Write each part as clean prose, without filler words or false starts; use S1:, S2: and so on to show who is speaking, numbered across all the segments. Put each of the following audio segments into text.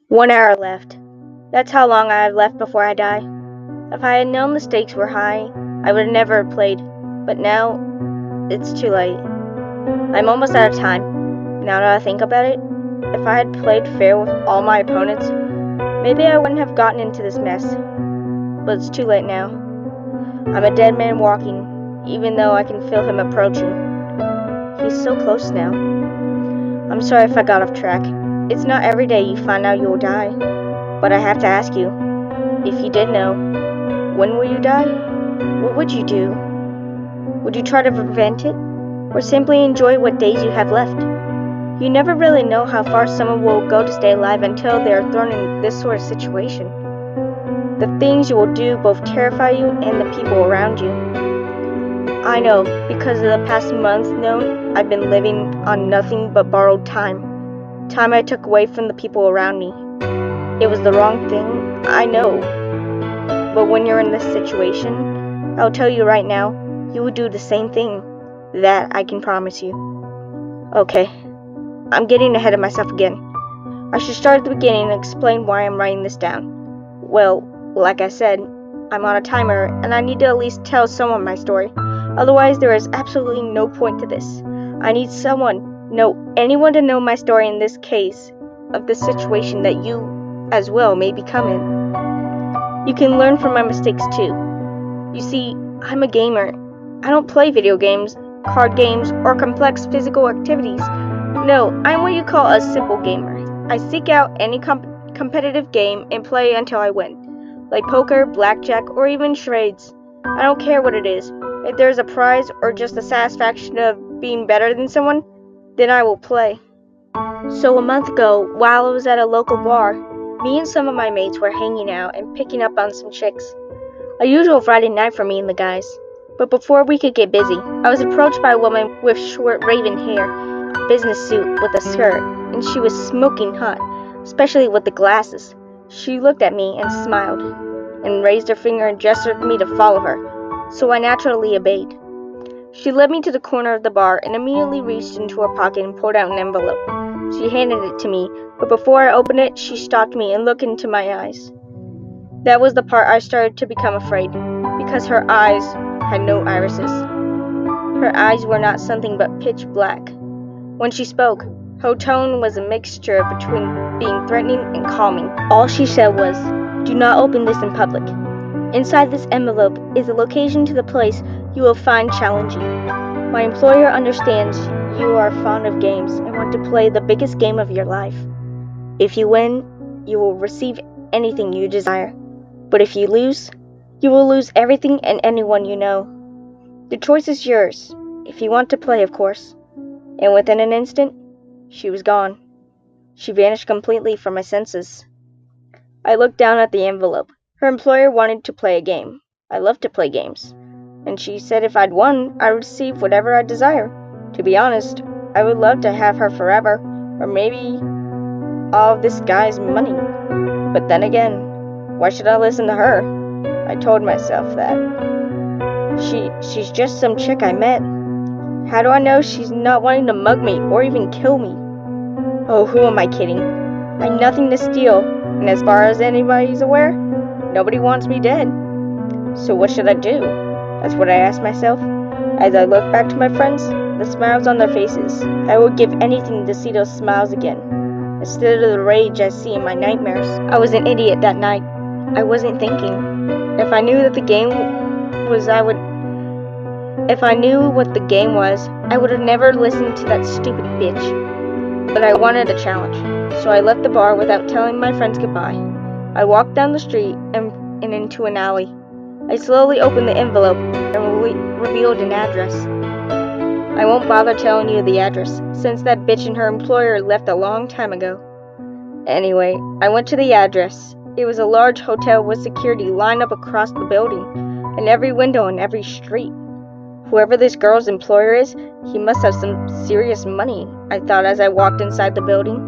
S1: 1 hour left. That's how long I have left before I die. If I had known the stakes were high, I would have never played. But now, it's too late. I'm almost out of time. Now that I think about it, if I had played fair with all my opponents, maybe I wouldn't have gotten into this mess. But it's too late now. I'm a dead man walking, even though I can feel him approaching. He's so close now. I'm sorry if I got off track. It's not every day you find out you'll die. But I have to ask you, if you did know, when will you die? What would you do? Would you try to prevent it? Or simply enjoy what days you have left? You never really know how far someone will go to stay alive until they are thrown in this sort of situation. The things you will do both terrify you and the people around you. I know, because of the past month known, I've been living on nothing but borrowed time. Time I took away from the people around me. It was the wrong thing, I know. But when you're in this situation, I'll tell you right now, you would do the same thing. That I can promise you. Okay, I'm getting ahead of myself again. I should start at the beginning and explain why I'm writing this down. Well, like I said, I'm on a timer and I need to at least tell someone my story. Otherwise, there is absolutely no point to this. I need anyone to know my story in this case of the situation that you, as well, may become in. You can learn from my mistakes too. You see, I'm a gamer. I don't play video games, card games, or complex physical activities. No, I'm what you call a simple gamer. I seek out any competitive game and play until I win. Like poker, blackjack, or even charades. I don't care what it is. If there's a prize or just the satisfaction of being better than someone, then I will play. So a month ago, while I was at a local bar, me and some of my mates were hanging out and picking up on some chicks. A usual Friday night for me and the guys. But before we could get busy, I was approached by a woman with short raven hair, a business suit with a skirt, and she was smoking hot, especially with the glasses. She looked at me and smiled, and raised her finger and gestured for me to follow her, so I naturally obeyed. She led me to the corner of the bar and immediately reached into her pocket and pulled out an envelope. She handed it to me, but before I opened it, she stopped me and looked into my eyes. That was the part I started to become afraid, because her eyes had no irises. Her eyes were not something but pitch black. When she spoke, her tone was a mixture between being threatening and calming. All she said was, "Do not open this in public. Inside this envelope is a location to the place you will find challenging. My employer understands you are fond of games and want to play the biggest game of your life. If you win, you will receive anything you desire. But if you lose, you will lose everything and anyone you know. The choice is yours, if you want to play, of course." And within an instant, she was gone. She vanished completely from my senses. I looked down at the envelope. Her employer wanted to play a game. I love to play games. And she said if I'd won, I'd receive whatever I desire. To be honest, I would love to have her forever, or maybe all of this guy's money. But then again, why should I listen to her? I told myself that. She's just some chick I met. How do I know she's not wanting to mug me or even kill me? Oh, who am I kidding? I've nothing to steal, and as far as anybody's aware, nobody wants me dead. So what should I do? That's what I asked myself. As I looked back to my friends, the smiles on their faces, I would give anything to see those smiles again, instead of the rage I see in my nightmares. I was an idiot that night. I wasn't thinking. If I knew what the game was, I would have never listened to that stupid bitch. But I wanted a challenge, so I left the bar without telling my friends goodbye. I walked down the street and into an alley. I slowly opened the envelope and revealed an address. I won't bother telling you the address, since that bitch and her employer left a long time ago. Anyway, I went to the address. It was a large hotel with security lined up across the building, and every window on every street. Whoever this girl's employer is, he must have some serious money, I thought as I walked inside the building.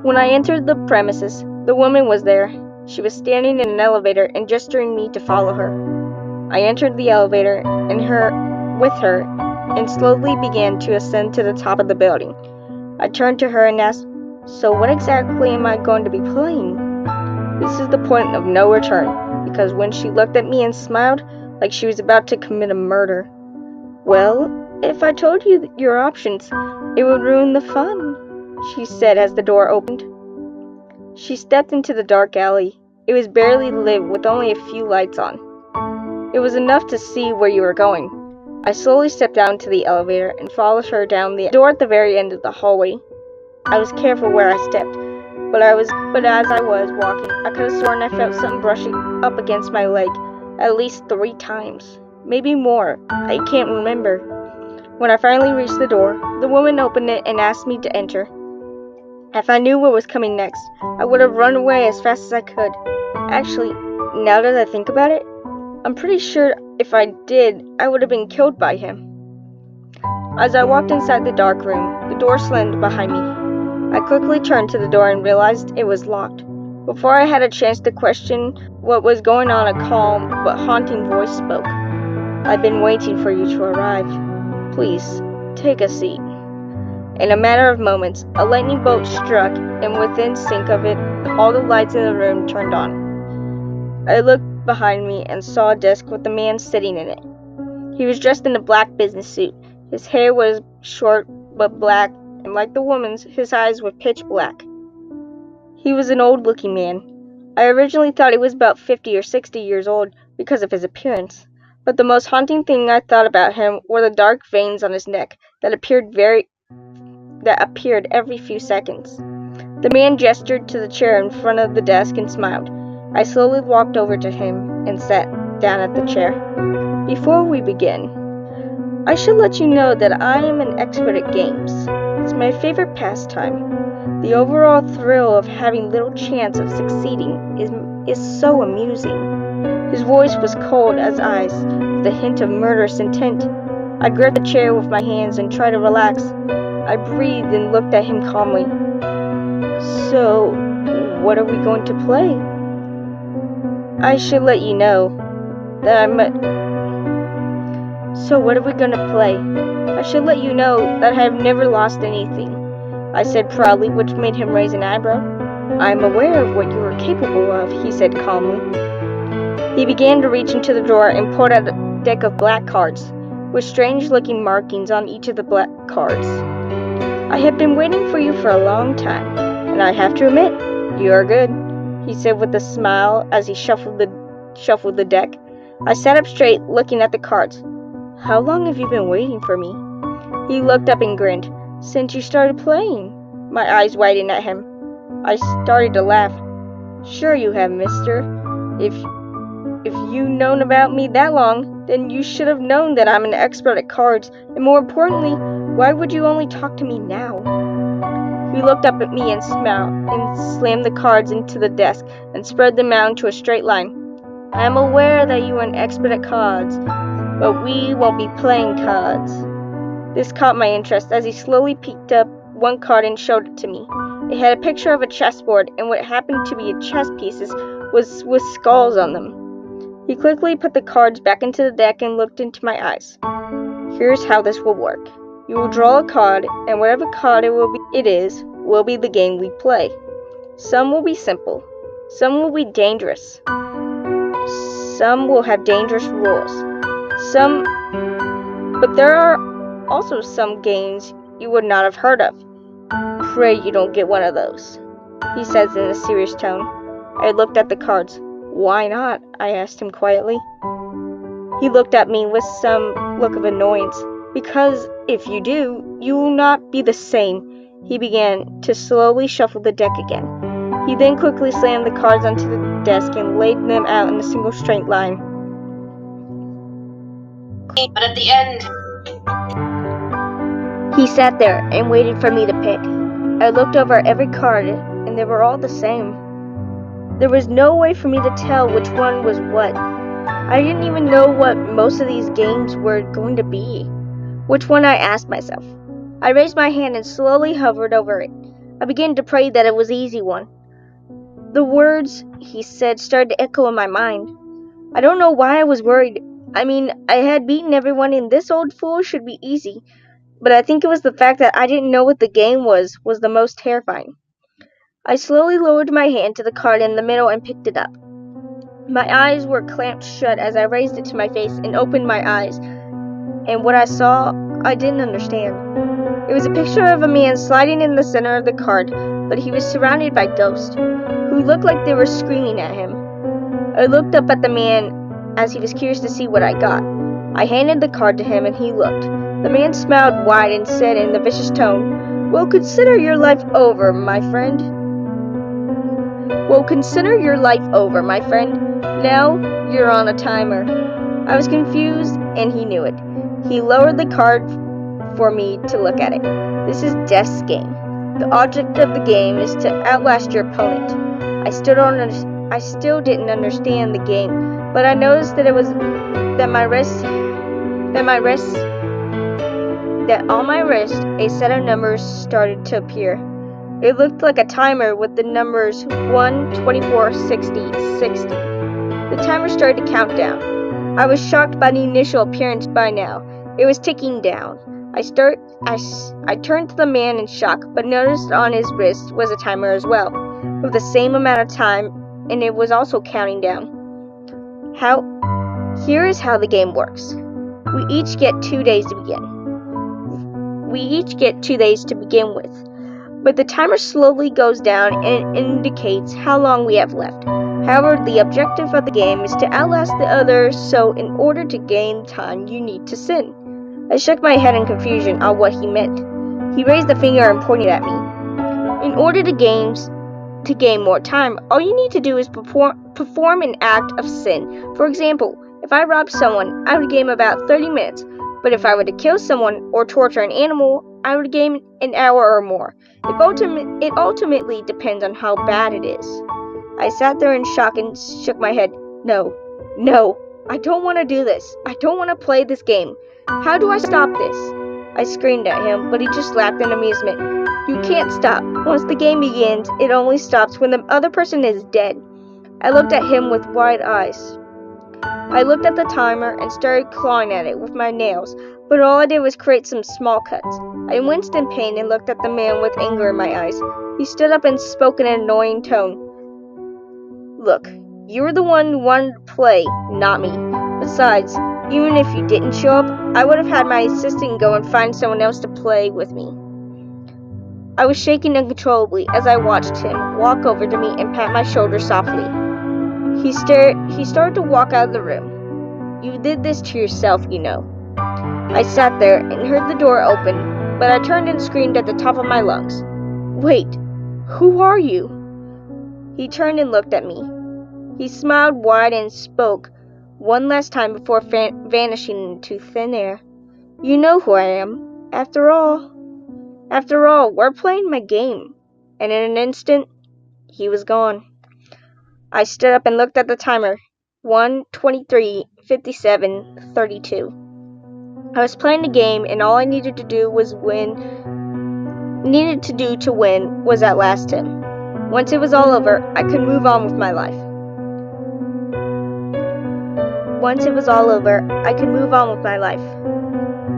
S1: When I entered the premises, the woman was there. She was standing in an elevator and gesturing me to follow her. I entered the elevator with her and slowly began to ascend to the top of the building. I turned to her and asked, So what exactly am I going to be playing? This is the point of no return, because when she looked at me and smiled like she was about to commit a murder. Well, if I told you your options, it would ruin the fun, she said as the door opened. She stepped into the dark alley. It was barely lit with only a few lights on. It was enough to see where you were going. I slowly stepped down to the elevator and followed her down the door at the very end of the hallway. I was careful where I stepped, but as I was walking, I could have sworn I felt something brushing up against my leg at least 3 times. Maybe more. I can't remember. When I finally reached the door, the woman opened it and asked me to enter. If I knew what was coming next, I would have run away as fast as I could. Actually, now that I think about it, I'm pretty sure if I did, I would have been killed by him. As I walked inside the dark room, the door slammed behind me. I quickly turned to the door and realized it was locked. Before I had a chance to question what was going on, a calm but haunting voice spoke. I've been waiting for you to arrive. Please, take a seat. In a matter of moments, a lightning bolt struck, and within sync of it, all the lights in the room turned on. I looked behind me and saw a desk with a man sitting in it. He was dressed in a black business suit. His hair was short but black, and like the woman's, his eyes were pitch black. He was an old-looking man. I originally thought he was about 50 or 60 years old because of his appearance, but the most haunting thing I thought about him were the dark veins on his neck that appeared every few seconds. The man gestured to the chair in front of the desk and smiled. I slowly walked over to him and sat down at the chair. Before we begin, I should let you know that I am an expert at games. It's my favorite pastime. The overall thrill of having little chance of succeeding is so amusing. His voice was cold as ice, with a hint of murderous intent. I gripped the chair with my hands and tried to relax. I breathed and looked at him calmly. So, what are we going to play? I should let you know that So what are we going to play? I should let you know that I have never lost anything, I said proudly, which made him raise an eyebrow. I am aware of what you are capable of, he said calmly. He began to reach into the drawer and pulled out a deck of black cards, with strange-looking markings on each of the black cards. I have been waiting for you for a long time, and I have to admit, you are good, he said with a smile as he shuffled the deck. I sat up straight, looking at the cards. How long have you been waiting for me? He looked up and grinned. Since you started playing. My eyes widened at him. I started to laugh. Sure you have, mister. If you've known about me that long, then you should have known that I'm an expert at cards, and more importantly, why would you only talk to me now? He looked up at me and smiled, and slammed the cards into the desk, and spread them out into a straight line. I am aware that you are an expert at cards, but we won't be playing cards. This caught my interest as he slowly picked up one card and showed it to me. It had a picture of a chessboard, and what happened to be chess pieces was with skulls on them. He quickly put the cards back into the deck and looked into my eyes. Here's how this will work. You will draw a card, and whatever card will be the game we play. Some will be simple. Some will be dangerous. Some will have dangerous rules. But there are also some games you would not have heard of. Pray you don't get one of those, he says in a serious tone. I looked at the cards. Why not? I asked him quietly. He looked at me with some look of annoyance. Because if you do, you will not be the same. He began to slowly shuffle the deck again. He then quickly slammed the cards onto the desk and laid them out in a single straight line. But at the end, he sat there and waited for me to pick. I looked over every card, and they were all the same. There was no way for me to tell which one was what. I didn't even know what most of these games were going to be. Which one, I asked myself. I raised my hand and slowly hovered over it. I began to pray that it was the easy one. The words he said started to echo in my mind. I don't know why I was worried. I mean, I had beaten everyone, and this old fool should be easy. But I think it was the fact that I didn't know what the game was the most terrifying. I slowly lowered my hand to the card in the middle and picked it up. My eyes were clamped shut as I raised it to my face and opened my eyes, and what I saw, I didn't understand. It was a picture of a man sliding in the center of the card, but he was surrounded by ghosts, who looked like they were screaming at him. I looked up at the man as he was curious to see what I got. I handed the card to him and he looked. The man smiled wide and said in a vicious tone, "Well, consider your life over, my friend. Well, consider your life over, my friend. Now you're on a timer." I was confused and he knew it. He lowered the card for me to look at it. "This is Death's game. The object of the game is to outlast your opponent." I still didn't understand the game, but I noticed that on my wrist a set of numbers started to appear. It looked like a timer with the numbers 1, 24, 60, 60. The timer started to count down. I was shocked by the initial appearance by now. It was ticking down. I turned to the man in shock, but noticed on his wrist was a timer as well, with the same amount of time, and it was also counting down. Here is how the game works. We each get 2 days to begin with, but the timer slowly goes down and it indicates how long we have left. However, the objective of the game is to outlast the other, so in order to gain time, you need to sin. I shook my head in confusion on what he meant. He raised a finger and pointed at me. In order to gain more time, all you need to do is perform an act of sin. For example, if I robbed someone, I would gain about 30 minutes, but if I were to kill someone or torture an animal, I would gain an hour or more. It ultimately depends on how bad it is. I sat there in shock and shook my head. No, I don't want to do this. I don't want to play this game. How do I stop this? I screamed at him, but he just laughed in amusement. You can't stop. Once the game begins, it only stops when the other person is dead. I looked at him with wide eyes. I looked at the timer and started clawing at it with my nails, but all I did was create some small cuts. I winced in pain and looked at the man with anger in my eyes. He stood up and spoke in an annoying tone. "Look, you were the one who wanted to play, not me. Besides, even if you didn't show up, I would have had my assistant go and find someone else to play with me." I was shaking uncontrollably as I watched him walk over to me and pat my shoulder softly. He started to walk out of the room. "You did this to yourself, you know." I sat there and heard the door open, but I turned and screamed at the top of my lungs. "Wait, who are you?" He turned and looked at me. He smiled wide and spoke one last time before vanishing into thin air. "You know who I am. After all, we're playing my game." And in an instant, he was gone. I stood up and looked at the timer. 1, 23, 57, 32. I was playing the game, and all I needed to do to win was outlast him. Once it was all over, I could move on with my life.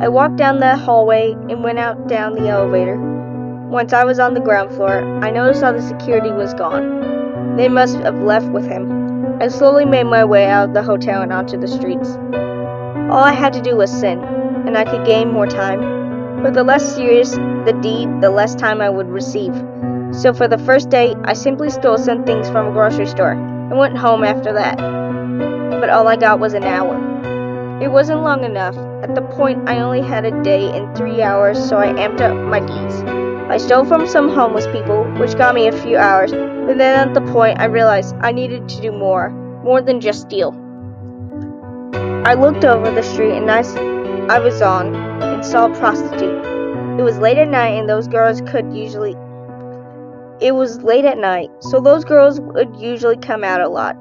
S1: I walked down the hallway and went out down the elevator. Once I was on the ground floor, I noticed all the security was gone. They must have left with him. I slowly made my way out of the hotel and onto the streets. All I had to do was sin, and I could gain more time. But the less serious the deed, the less time I would receive. So for the first day, I simply stole some things from a grocery store and went home after that. But all I got was an hour. It wasn't long enough. At the point, I only had a day and 3 hours, so I amped up my deeds. I stole from some homeless people, which got me a few hours, but then at the point, I realized I needed to do more than just steal. I looked over the street and I was on and saw a prostitute. It was late at night, so those girls would usually come out a lot.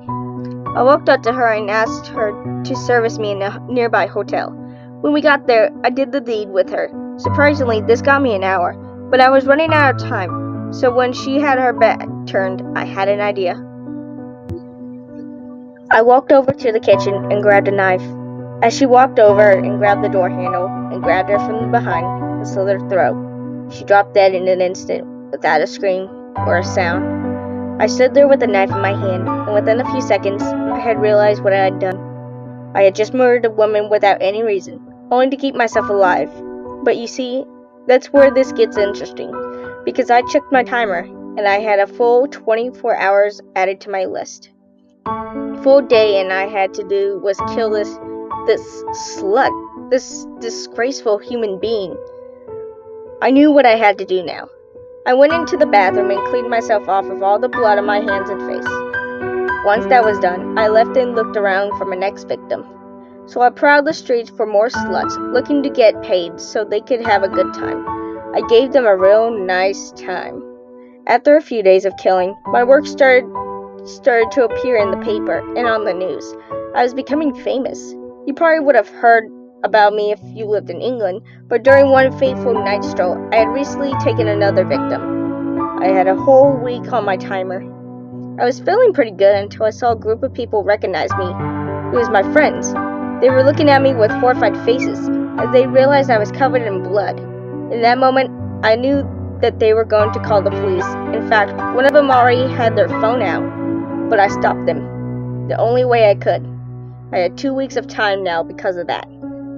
S1: I walked up to her and asked her to service me in a nearby hotel. When we got there, I did the deed with her. Surprisingly, this got me an hour, but I was running out of time, so when she had her back turned, I had an idea. I walked over to the kitchen and grabbed a knife. As she walked over and grabbed the door handle and grabbed her from behind and slit her throat, she dropped dead in an instant without a scream. or a sound. I stood there with a knife in my hand, and within a few seconds, I had realized what I had done. I had just murdered a woman without any reason, only to keep myself alive. But you see, that's where this gets interesting, because I checked my timer, and I had a full 24 hours added to my list. Full day, and I had to do was kill this slut, this disgraceful human being. I knew what I had to do now. I went into the bathroom and cleaned myself off of all the blood on my hands and face. Once that was done, I left and looked around for my next victim. So I prowled the streets for more sluts, looking to get paid so they could have a good time. I gave them a real nice time. After a few days of killing, my work started to appear in the paper and on the news. I was becoming famous. You probably would have heard about me if you lived in England, but during one fateful night stroll, I had recently taken another victim. I had a whole week on my timer. I was feeling pretty good until I saw a group of people recognize me. It was my friends. They were looking at me with horrified faces as they realized I was covered in blood. In that moment, I knew that they were going to call the police. In fact, one of them already had their phone out, but I stopped them the only way I could. I had 2 weeks of time now because of that.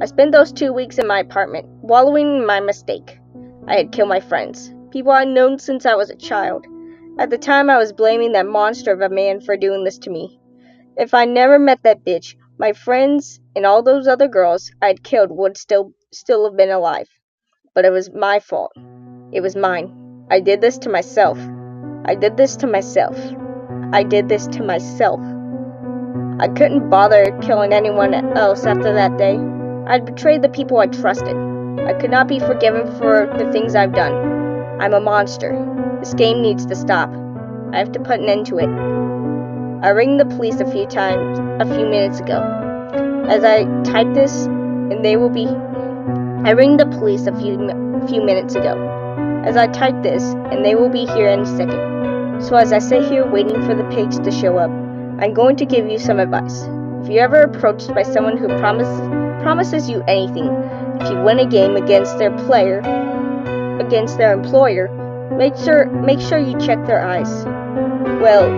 S1: I spent those 2 weeks in my apartment, wallowing in my mistake. I had killed my friends, people I'd known since I was a child. At the time, I was blaming that monster of a man for doing this to me. If I never met that bitch, my friends and all those other girls I'd killed would still have been alive. But it was my fault. It was mine. I did this to myself. I did this to myself. I did this to myself. I couldn't bother killing anyone else after that day. I'd betrayed the people I trusted. I could not be forgiven for the things I've done. I'm a monster. This game needs to stop. I have to put an end to it. I rang the police a few minutes ago. As I type this, and they will be. I rang the police a few minutes ago. As I type this, and they will be here in a second. So as I sit here waiting for the pigs to show up, I'm going to give you some advice. If you're ever approached by someone who promises you anything, if you win a game against their employer, make sure you check their eyes. Well,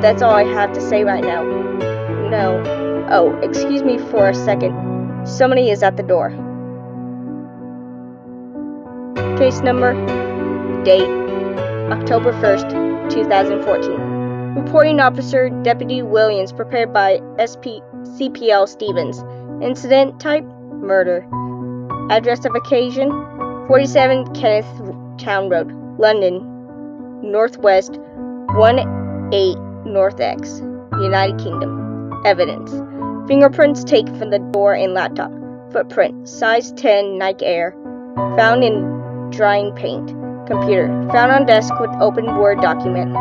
S1: that's all I have to say right now. No. Oh, excuse me for a second. Somebody is at the door. Case number, date, October 1st, 2014. Reporting officer, Deputy Williams, prepared by CPL Stevens. Incident type, murder. Address of occasion, 47 Kenneth Town Road, London, Northwest, 18 North X, United Kingdom. Evidence. Fingerprints taken from the door and laptop. Footprint, size 10 Nike Air. Found in drying paint. Computer, found on desk with open Word document.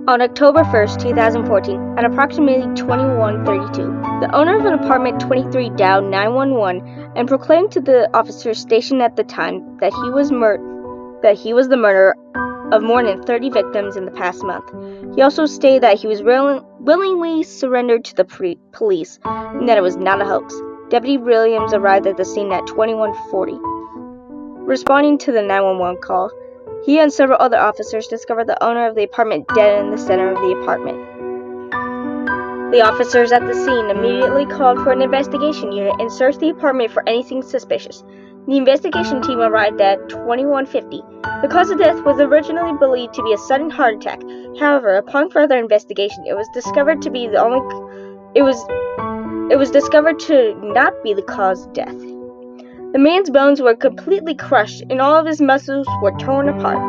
S1: On October 1st, 2014, at approximately 21:32, the owner of an apartment 23 dialed 911 and proclaimed to the officers stationed at the time that he was the murderer of more than 30 victims in the past month. He also stated that he was willingly surrendered to the police and that it was not a hoax. Deputy Williams arrived at the scene at 21:40. Responding to the 911 call, he and several other officers discovered the owner of the apartment dead in the center of the apartment. The officers at the scene immediately called for an investigation unit and searched the apartment for anything suspicious. The investigation team arrived at 21:50. The cause of death was originally believed to be a sudden heart attack. However, upon further investigation, it was discovered to not be the cause of death. The man's bones were completely crushed and all of his muscles were torn apart.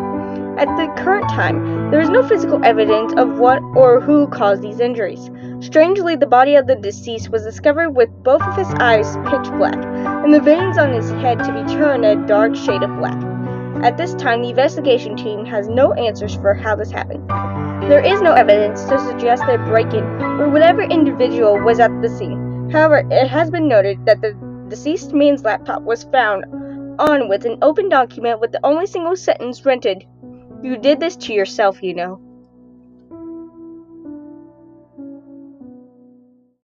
S1: At the current time, there is no physical evidence of what or who caused these injuries. Strangely, the body of the deceased was discovered with both of his eyes pitch black and the veins on his head to be turned a dark shade of black. At this time, the investigation team has no answers for how this happened. There is no evidence to suggest a break-in or whatever individual was at the scene. However, it has been noted that the deceased man's laptop was found on with an open document with the only single sentence rented, "You did this to yourself, you know."